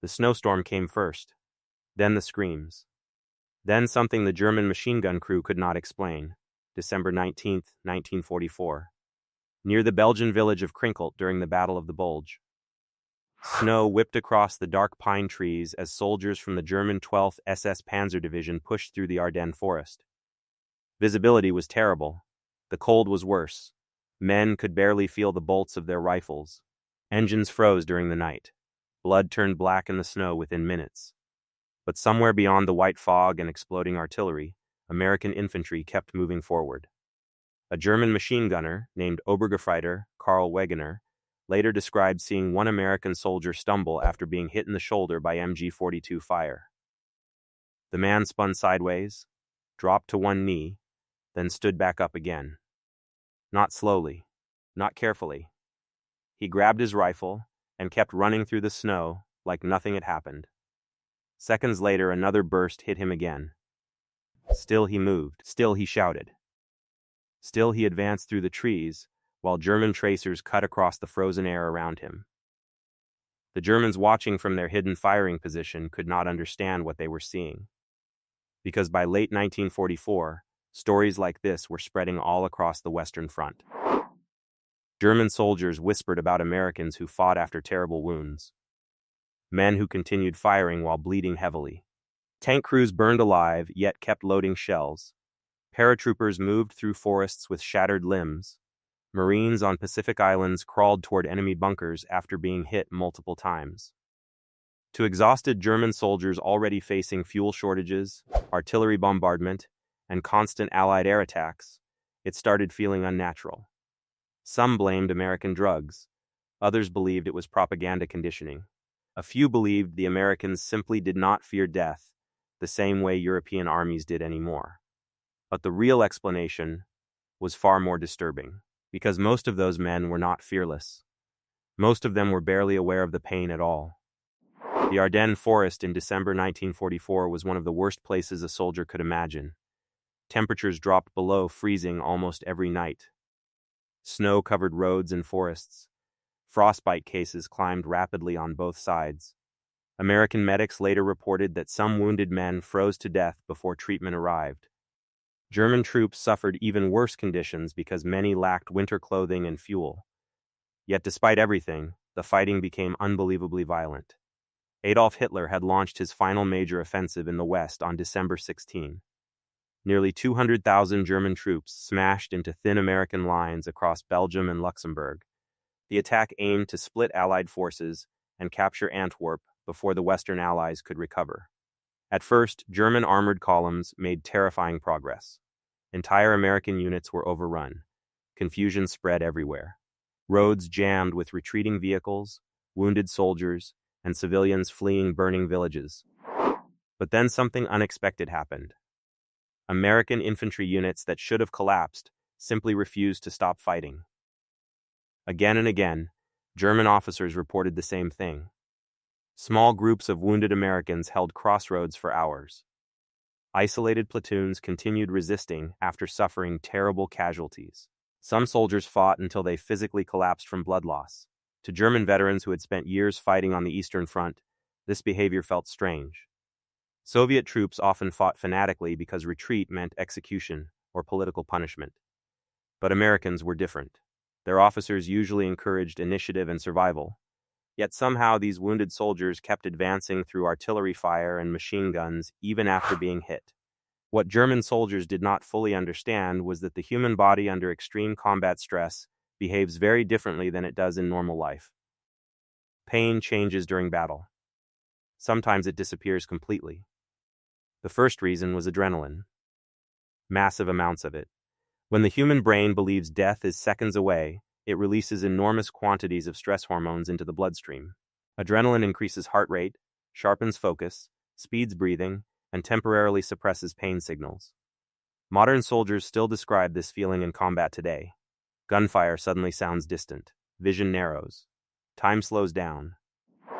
The snowstorm came first, then the screams. Then something the German machine gun crew could not explain. December 19th, 1944. Near the Belgian village of Krinkelt during the Battle of the Bulge. Snow whipped across the dark pine trees as soldiers from the German 12th SS Panzer Division pushed through the Ardennes forest. Visibility was terrible. The cold was worse. Men could barely feel the bolts of their rifles. Engines froze during the night. Blood turned black in the snow within minutes. But somewhere beyond the white fog and exploding artillery, American infantry kept moving forward. A German machine gunner, named Obergefreiter Karl Wegener, later described seeing one American soldier stumble after being hit in the shoulder by MG-42 fire. The man spun sideways, dropped to one knee, then stood back up again. Not slowly, not carefully. He grabbed his rifle and kept running through the snow like nothing had happened. Seconds later, another burst hit him again. Still he moved, still he shouted. Still he advanced through the trees, while German tracers cut across the frozen air around him. The Germans watching from their hidden firing position could not understand what they were seeing. Because by late 1944, stories like this were spreading all across the Western Front. German soldiers whispered about Americans who fought after terrible wounds. Men who continued firing while bleeding heavily. Tank crews burned alive, yet kept loading shells. Paratroopers moved through forests with shattered limbs. Marines on Pacific Islands crawled toward enemy bunkers after being hit multiple times. To exhausted German soldiers already facing fuel shortages, artillery bombardment, and constant Allied air attacks, it started feeling unnatural. Some blamed American drugs. Others believed it was propaganda conditioning. A few believed the Americans simply did not fear death the same way European armies did anymore. But the real explanation was far more disturbing, because most of those men were not fearless. Most of them were barely aware of the pain at all. The Ardennes forest in December 1944 was one of the worst places a soldier could imagine. Temperatures dropped below freezing almost every night. Snow covered roads and forests. Frostbite cases climbed rapidly on both sides. American medics later reported that some wounded men froze to death before treatment arrived. German troops suffered even worse conditions because many lacked winter clothing and fuel. Yet despite everything, the fighting became unbelievably violent. Adolf Hitler had launched his final major offensive in the West on December 16. Nearly 200,000 German troops smashed into thin American lines across Belgium and Luxembourg. The attack aimed to split Allied forces and capture Antwerp before the Western Allies could recover. At first, German armored columns made terrifying progress. Entire American units were overrun. Confusion spread everywhere. Roads jammed with retreating vehicles, wounded soldiers, and civilians fleeing burning villages. But then something unexpected happened. American infantry units that should have collapsed simply refused to stop fighting. Again and again, German officers reported the same thing. Small groups of wounded Americans held crossroads for hours. Isolated platoons continued resisting after suffering terrible casualties. Some soldiers fought until they physically collapsed from blood loss. To German veterans who had spent years fighting on the Eastern Front, this behavior felt strange. Soviet troops often fought fanatically because retreat meant execution or political punishment. But Americans were different. Their officers usually encouraged initiative and survival. Yet somehow these wounded soldiers kept advancing through artillery fire and machine guns even after being hit. What German soldiers did not fully understand was that the human body under extreme combat stress behaves very differently than it does in normal life. Pain changes during battle. Sometimes it disappears completely. The first reason was adrenaline. Massive amounts of it. When the human brain believes death is seconds away, it releases enormous quantities of stress hormones into the bloodstream. Adrenaline increases heart rate, sharpens focus, speeds breathing, and temporarily suppresses pain signals. Modern soldiers still describe this feeling in combat today. Gunfire suddenly sounds distant. Vision narrows. Time slows down.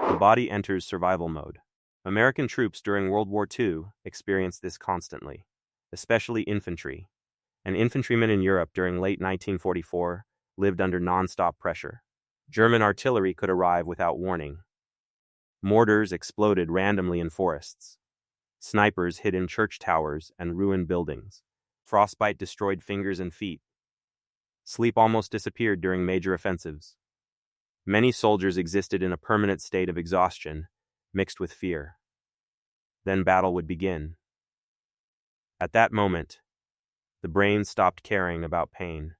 The body enters survival mode. American troops during World War II experienced this constantly, especially infantry. And infantrymen in Europe during late 1944 lived under non-stop pressure. German artillery could arrive without warning. Mortars exploded randomly in forests. Snipers hid in church towers and ruined buildings. Frostbite destroyed fingers and feet. Sleep almost disappeared during major offensives. Many soldiers existed in a permanent state of exhaustion, mixed with fear. Then battle would begin. At that moment, the brain stopped caring about pain.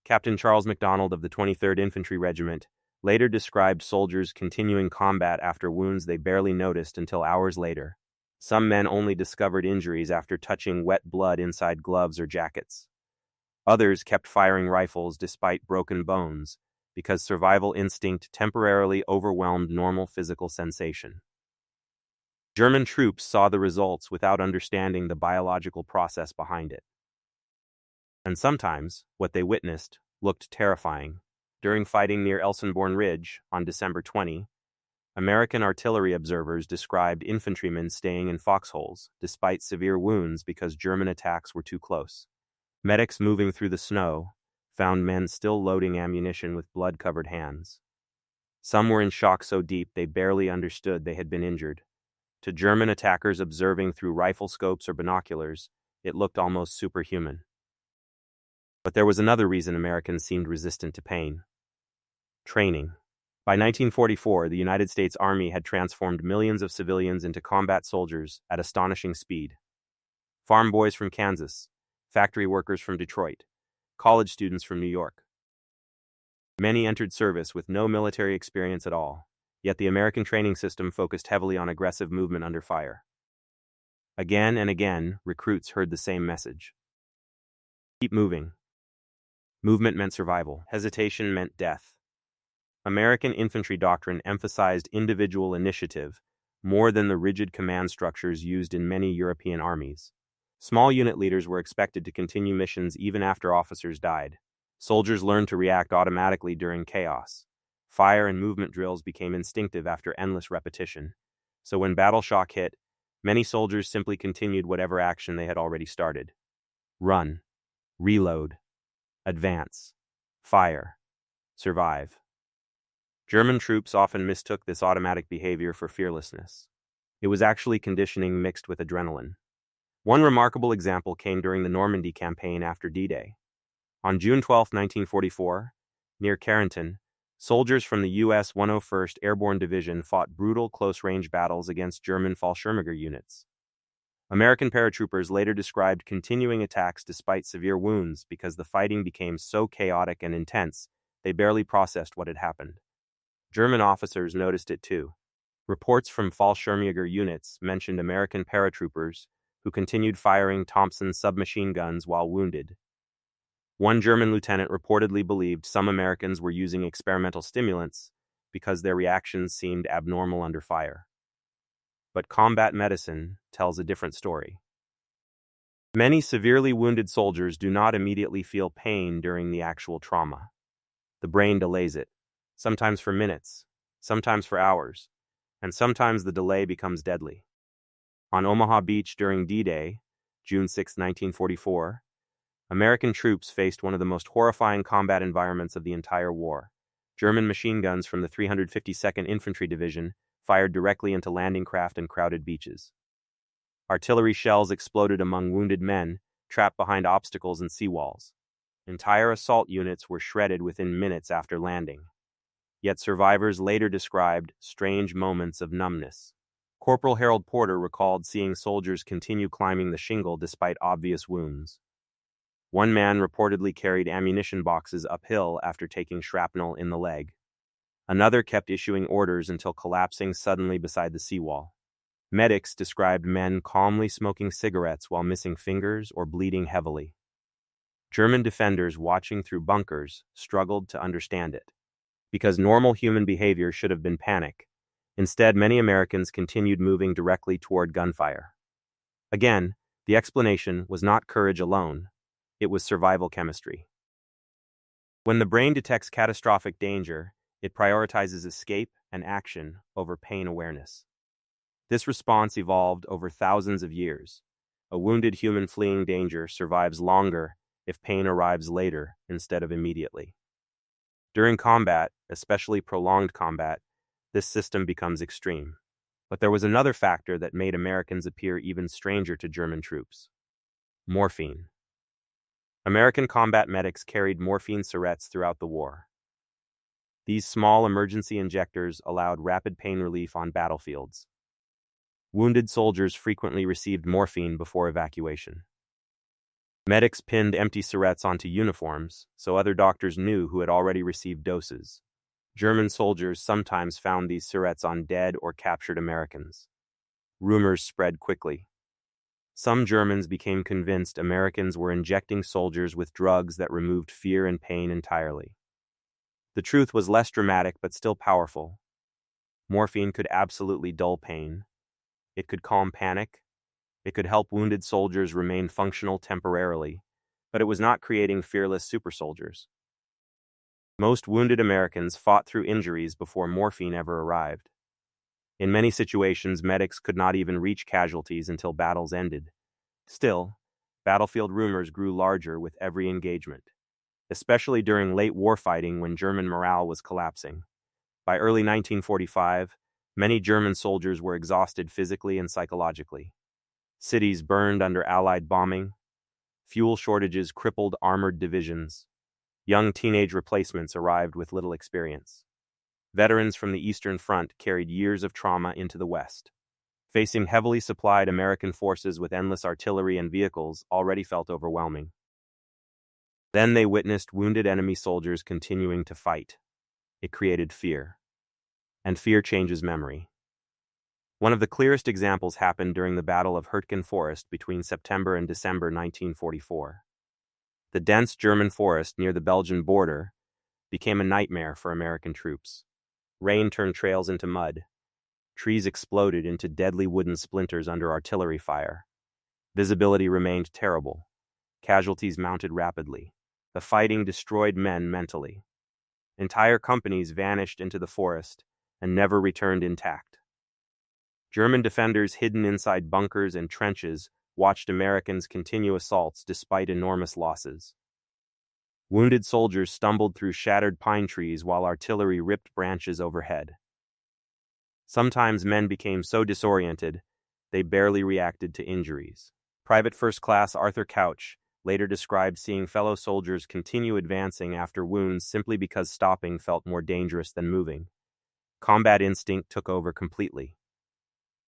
Captain Charles MacDonald of the 23rd Infantry Regiment later described soldiers continuing combat after wounds they barely noticed until hours later. Some men only discovered injuries after touching wet blood inside gloves or jackets. Others kept firing rifles despite broken bones, because survival instinct temporarily overwhelmed normal physical sensation. German troops saw the results without understanding the biological process behind it. And sometimes, what they witnessed looked terrifying. During fighting near Elsenborn Ridge on December 20, American artillery observers described infantrymen staying in foxholes despite severe wounds because German attacks were too close. Medics moving through the snow found men still loading ammunition with blood-covered hands. Some were in shock so deep they barely understood they had been injured. To German attackers observing through rifle scopes or binoculars, it looked almost superhuman. But there was another reason Americans seemed resistant to pain: training. By 1944, the United States Army had transformed millions of civilians into combat soldiers at astonishing speed. Farm boys from Kansas, factory workers from Detroit, college students from New York. Many entered service with no military experience at all, yet the American training system focused heavily on aggressive movement under fire. Again and again, recruits heard the same message: keep moving. Movement meant survival. Hesitation meant death. American infantry doctrine emphasized individual initiative more than the rigid command structures used in many European armies. Small unit leaders were expected to continue missions even after officers died. Soldiers learned to react automatically during chaos. Fire and movement drills became instinctive after endless repetition. So when battle shock hit, many soldiers simply continued whatever action they had already started. Run, reload, advance, fire, survive. German troops often mistook this automatic behavior for fearlessness. It was actually conditioning mixed with adrenaline. One remarkable example came during the Normandy campaign after D-Day. On June 12, 1944, near Carrington, soldiers from the U.S. 101st Airborne Division fought brutal close-range battles against German Fallschirmjäger units. American paratroopers later described continuing attacks despite severe wounds because the fighting became so chaotic and intense, they barely processed what had happened. German officers noticed it too. Reports from Fallschirmjäger units mentioned American paratroopers who continued firing Thompson submachine guns while wounded. One German lieutenant reportedly believed some Americans were using experimental stimulants because their reactions seemed abnormal under fire. But combat medicine tells a different story. Many severely wounded soldiers do not immediately feel pain during the actual trauma. The brain delays it, sometimes for minutes, sometimes for hours, and sometimes the delay becomes deadly. On Omaha Beach during D-Day, June 6, 1944, American troops faced one of the most horrifying combat environments of the entire war. German machine guns from the 352nd Infantry Division fired directly into landing craft and crowded beaches. Artillery shells exploded among wounded men trapped behind obstacles and seawalls. Entire assault units were shredded within minutes after landing. Yet survivors later described strange moments of numbness. Corporal Harold Porter recalled seeing soldiers continue climbing the shingle despite obvious wounds. One man reportedly carried ammunition boxes uphill after taking shrapnel in the leg. Another kept issuing orders until collapsing suddenly beside the seawall. Medics described men calmly smoking cigarettes while missing fingers or bleeding heavily. German defenders watching through bunkers struggled to understand it. Because normal human behavior should have been panic, instead many Americans continued moving directly toward gunfire. Again, the explanation was not courage alone, it was survival chemistry. When the brain detects catastrophic danger, it prioritizes escape and action over pain awareness. This response evolved over thousands of years. A wounded human fleeing danger survives longer if pain arrives later instead of immediately. During combat, especially prolonged combat, this system becomes extreme. But there was another factor that made Americans appear even stranger to German troops: morphine. American combat medics carried morphine syrettes throughout the war. These small emergency injectors allowed rapid pain relief on battlefields. Wounded soldiers frequently received morphine before evacuation. Medics pinned empty syrettes onto uniforms, so other doctors knew who had already received doses. German soldiers sometimes found these syrettes on dead or captured Americans. Rumors spread quickly. Some Germans became convinced Americans were injecting soldiers with drugs that removed fear and pain entirely. The truth was less dramatic but still powerful. Morphine could absolutely dull pain. It could calm panic. It could help wounded soldiers remain functional temporarily, but it was not creating fearless super soldiers. Most wounded Americans fought through injuries before morphine ever arrived. In many situations, medics could not even reach casualties until battles ended. Still, battlefield rumors grew larger with every engagement, especially during late warfighting when German morale was collapsing. By early 1945, many German soldiers were exhausted physically and psychologically. Cities burned under Allied bombing. Fuel shortages crippled armored divisions. Young teenage replacements arrived with little experience. Veterans from the Eastern Front carried years of trauma into the West. Facing heavily supplied American forces with endless artillery and vehicles already felt overwhelming. Then they witnessed wounded enemy soldiers continuing to fight. It created fear. And fear changes memory. One of the clearest examples happened during the Battle of Hürtgen Forest between September and December 1944. The dense German forest near the Belgian border became a nightmare for American troops. Rain turned trails into mud. Trees exploded into deadly wooden splinters under artillery fire. Visibility remained terrible. Casualties mounted rapidly. The fighting destroyed men mentally. Entire companies vanished into the forest and never returned intact. German defenders hidden inside bunkers and trenches watched Americans continue assaults despite enormous losses. Wounded soldiers stumbled through shattered pine trees while artillery ripped branches overhead. Sometimes men became so disoriented, they barely reacted to injuries. Private First Class Arthur Couch later described seeing fellow soldiers continue advancing after wounds simply because stopping felt more dangerous than moving. Combat instinct took over completely.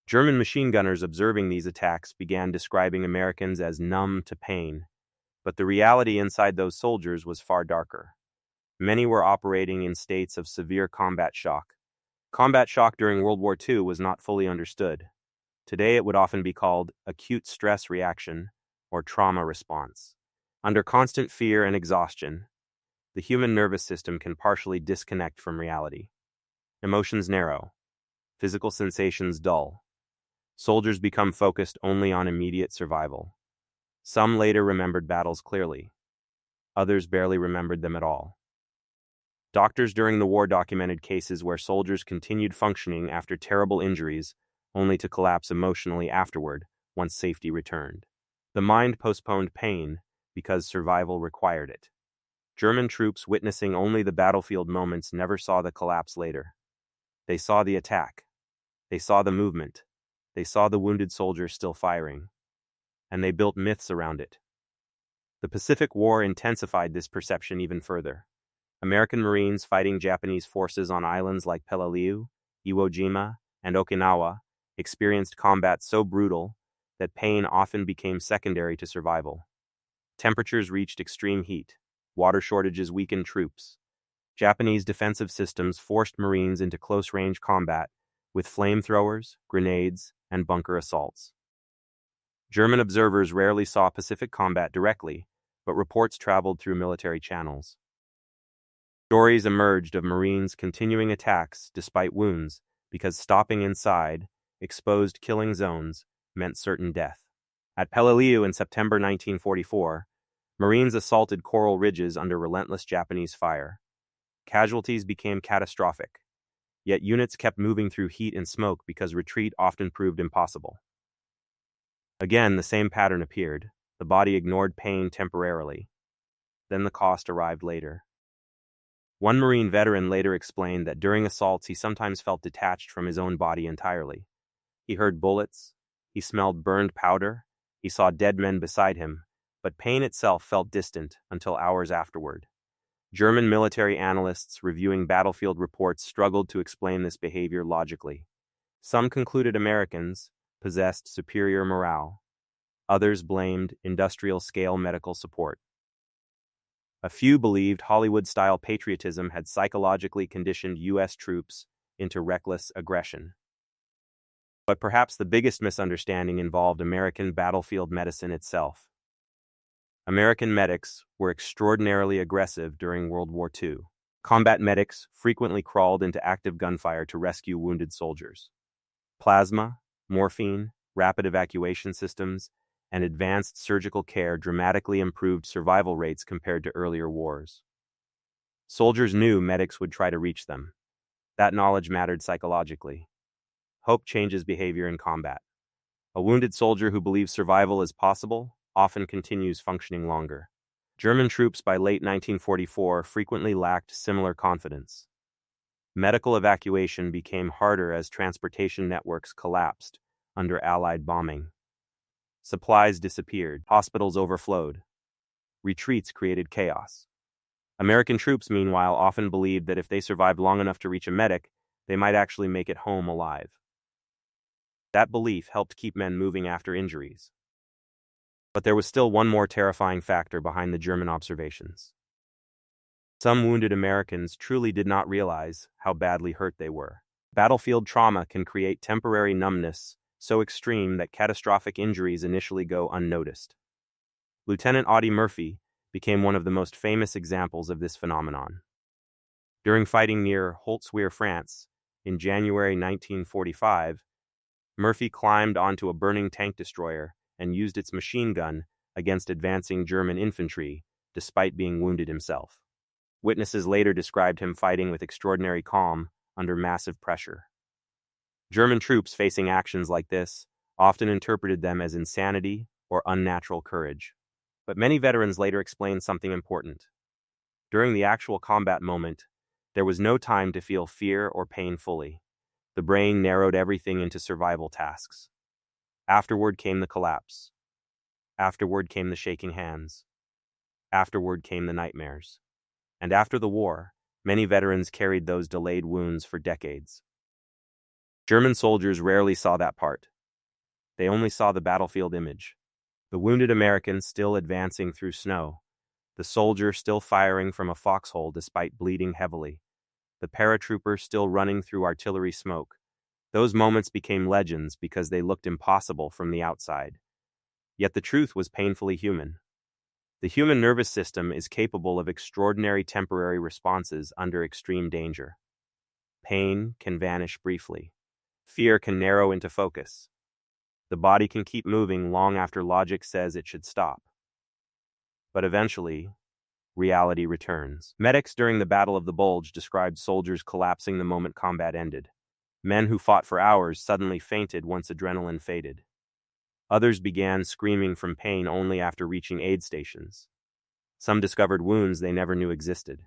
German machine gunners observing these attacks began describing Americans as numb to pain, but the reality inside those soldiers was far darker. Many were operating in states of severe combat shock. Combat shock during World War II was not fully understood. Today it would often be called acute stress reaction or trauma response. Under constant fear and exhaustion, the human nervous system can partially disconnect from reality. Emotions narrow. Physical sensations dull. Soldiers become focused only on immediate survival. Some later remembered battles clearly. Others barely remembered them at all. Doctors during the war documented cases where soldiers continued functioning after terrible injuries, only to collapse emotionally afterward once safety returned. The mind postponed pain because survival required it. German troops witnessing only the battlefield moments never saw the collapse later. They saw the attack. They saw the movement. They saw the wounded soldiers still firing. And they built myths around it. The Pacific War intensified this perception even further. American Marines fighting Japanese forces on islands like Peleliu, Iwo Jima, and Okinawa experienced combat so brutal that pain often became secondary to survival. Temperatures reached extreme heat. Water shortages weakened troops. Japanese defensive systems forced Marines into close-range combat with flamethrowers, grenades, and bunker assaults. German observers rarely saw Pacific combat directly, but reports traveled through military channels. Stories emerged of Marines continuing attacks despite wounds because stopping inside exposed killing zones meant certain death. At Peleliu in September 1944, Marines assaulted coral ridges under relentless Japanese fire. Casualties became catastrophic, yet units kept moving through heat and smoke because retreat often proved impossible. Again, the same pattern appeared. The body ignored pain temporarily. Then the cost arrived later. One Marine veteran later explained that during assaults he sometimes felt detached from his own body entirely. He heard bullets, he smelled burned powder, he saw dead men beside him, but pain itself felt distant until hours afterward. German military analysts reviewing battlefield reports struggled to explain this behavior logically. Some concluded Americans possessed superior morale. Others blamed industrial-scale medical support. A few believed Hollywood-style patriotism had psychologically conditioned U.S. troops into reckless aggression. But perhaps the biggest misunderstanding involved American battlefield medicine itself. American medics were extraordinarily aggressive during World War II. Combat medics frequently crawled into active gunfire to rescue wounded soldiers. Plasma, morphine, rapid evacuation systems, and advanced surgical care dramatically improved survival rates compared to earlier wars. Soldiers knew medics would try to reach them. That knowledge mattered psychologically. Hope changes behavior in combat. A wounded soldier who believes survival is possible often continues functioning longer. German troops by late 1944 frequently lacked similar confidence. Medical evacuation became harder as transportation networks collapsed under Allied bombing. Supplies disappeared, hospitals overflowed. Retreats created chaos. American troops, meanwhile, often believed that if they survived long enough to reach a medic, they might actually make it home alive. That belief helped keep men moving after injuries. But there was still one more terrifying factor behind the German observations. Some wounded Americans truly did not realize how badly hurt they were. Battlefield trauma can create temporary numbness so extreme that catastrophic injuries initially go unnoticed. Lieutenant Audie Murphy became one of the most famous examples of this phenomenon. During fighting near Holtzwihr, France, in January 1945, Murphy climbed onto a burning tank destroyer and used its machine gun against advancing German infantry, despite being wounded himself. Witnesses later described him fighting with extraordinary calm under massive pressure. German troops facing actions like this often interpreted them as insanity or unnatural courage. But many veterans later explained something important. During the actual combat moment, there was no time to feel fear or pain fully. The brain narrowed everything into survival tasks. Afterward came the collapse. Afterward came the shaking hands. Afterward came the nightmares. And after the war, many veterans carried those delayed wounds for decades. German soldiers rarely saw that part. They only saw the battlefield image. The wounded American still advancing through snow. The soldier still firing from a foxhole despite bleeding heavily. The paratrooper still running through artillery smoke. Those moments became legends because they looked impossible from the outside. Yet the truth was painfully human. The human nervous system is capable of extraordinary temporary responses under extreme danger. Pain can vanish briefly. Fear can narrow into focus. The body can keep moving long after logic says it should stop. But eventually, reality returns. Medics during the Battle of the Bulge described soldiers collapsing the moment combat ended. Men who fought for hours suddenly fainted once adrenaline faded. Others began screaming from pain only after reaching aid stations. Some discovered wounds they never knew existed.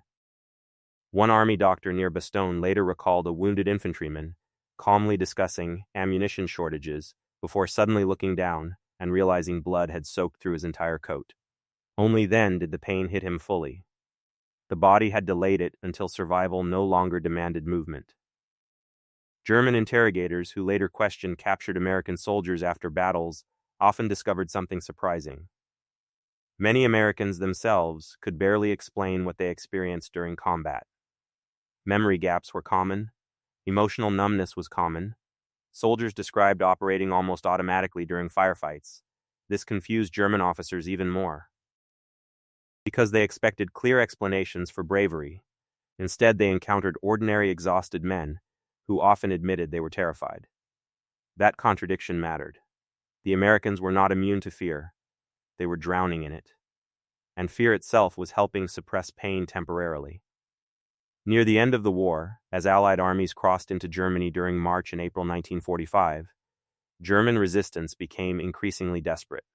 One army doctor near Bastogne later recalled a wounded infantryman calmly discussing ammunition shortages before suddenly looking down and realizing blood had soaked through his entire coat. Only then did the pain hit him fully. The body had delayed it until survival no longer demanded movement. German interrogators who later questioned captured American soldiers after battles often discovered something surprising. Many Americans themselves could barely explain what they experienced during combat. Memory gaps were common. Emotional numbness was common. Soldiers described operating almost automatically during firefights. This confused German officers even more. Because they expected clear explanations for bravery, instead they encountered ordinary exhausted men who often admitted they were terrified. That contradiction mattered. The Americans were not immune to fear. They were drowning in it. And fear itself was helping suppress pain temporarily. Near the end of the war, as Allied armies crossed into Germany during March and April 1945, German resistance became increasingly desperate.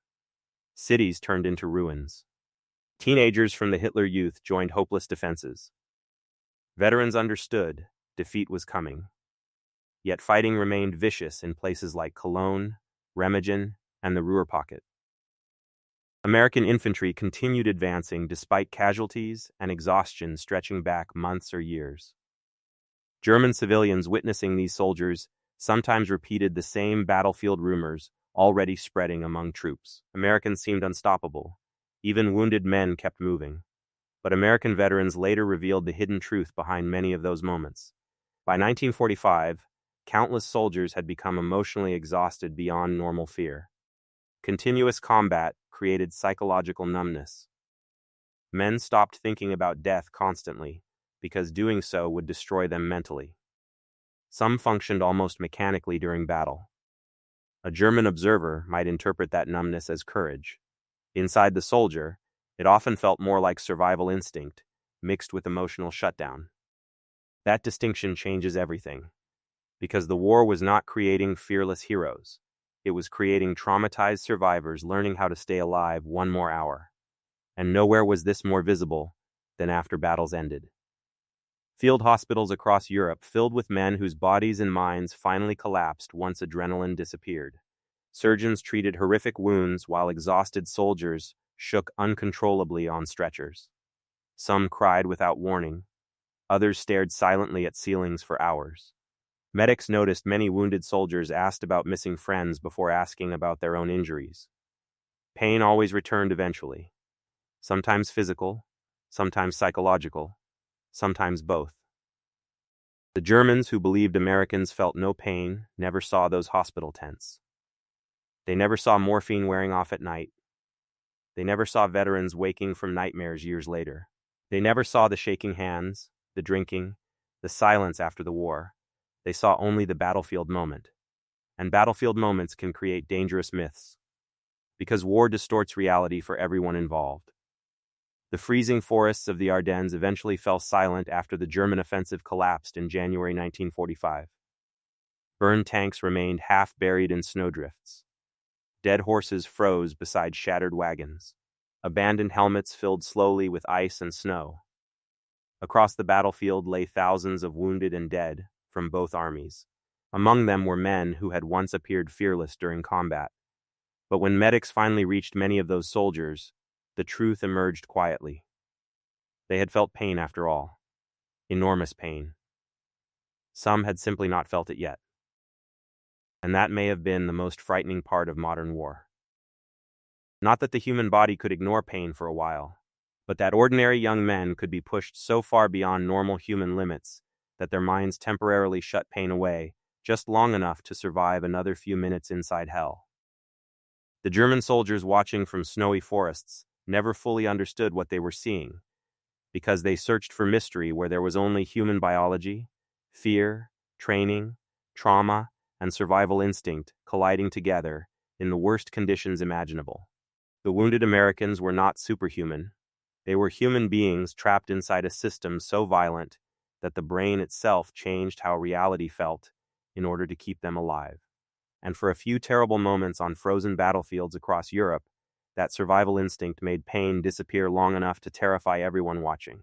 Cities turned into ruins. Teenagers from the Hitler Youth joined hopeless defenses. Veterans understood defeat was coming, yet fighting remained vicious in places like Cologne, Remagen, and the Ruhr pocket. American infantry continued advancing despite casualties and exhaustion stretching back months or years. German civilians witnessing these soldiers sometimes repeated the same battlefield rumors already spreading among troops. Americans seemed unstoppable. Even wounded men kept moving. But American veterans later revealed the hidden truth behind many of those moments. By 1945, countless soldiers had become emotionally exhausted beyond normal fear. Continuous combat created psychological numbness. Men stopped thinking about death constantly, because doing so would destroy them mentally. Some functioned almost mechanically during battle. A German observer might interpret that numbness as courage. Inside the soldier, it often felt more like survival instinct, mixed with emotional shutdown. That distinction changes everything, because the war was not creating fearless heroes. It was creating traumatized survivors learning how to stay alive one more hour. And nowhere was this more visible than after battles ended. Field hospitals across Europe filled with men whose bodies and minds finally collapsed once adrenaline disappeared. Surgeons treated horrific wounds while exhausted soldiers shook uncontrollably on stretchers. Some cried without warning. Others stared silently at ceilings for hours. Medics noticed many wounded soldiers asked about missing friends before asking about their own injuries. Pain always returned eventually. Sometimes physical, sometimes psychological, sometimes both. The Germans who believed Americans felt no pain never saw those hospital tents. They never saw morphine wearing off at night. They never saw veterans waking from nightmares years later. They never saw the shaking hands, the drinking, the silence after the war. They saw only the battlefield moment. And battlefield moments can create dangerous myths, because war distorts reality for everyone involved. The freezing forests of the Ardennes eventually fell silent after the German offensive collapsed in January 1945. Burned tanks remained half buried in snowdrifts. Dead horses froze beside shattered wagons. Abandoned helmets filled slowly with ice and snow. Across the battlefield lay thousands of wounded and dead from both armies. Among them were men who had once appeared fearless during combat. But when medics finally reached many of those soldiers, the truth emerged quietly. They had felt pain after all. Enormous pain. Some had simply not felt it yet. And that may have been the most frightening part of modern war. Not that the human body could ignore pain for a while, but that ordinary young men could be pushed so far beyond normal human limits that their minds temporarily shut pain away just long enough to survive another few minutes inside hell. The German soldiers watching from snowy forests never fully understood what they were seeing, because they searched for mystery where there was only human biology, fear, training, trauma, and survival instinct colliding together in the worst conditions imaginable. The wounded Americans were not superhuman. They were human beings trapped inside a system so violent that the brain itself changed how reality felt in order to keep them alive. And for a few terrible moments on frozen battlefields across Europe, that survival instinct made pain disappear long enough to terrify everyone watching.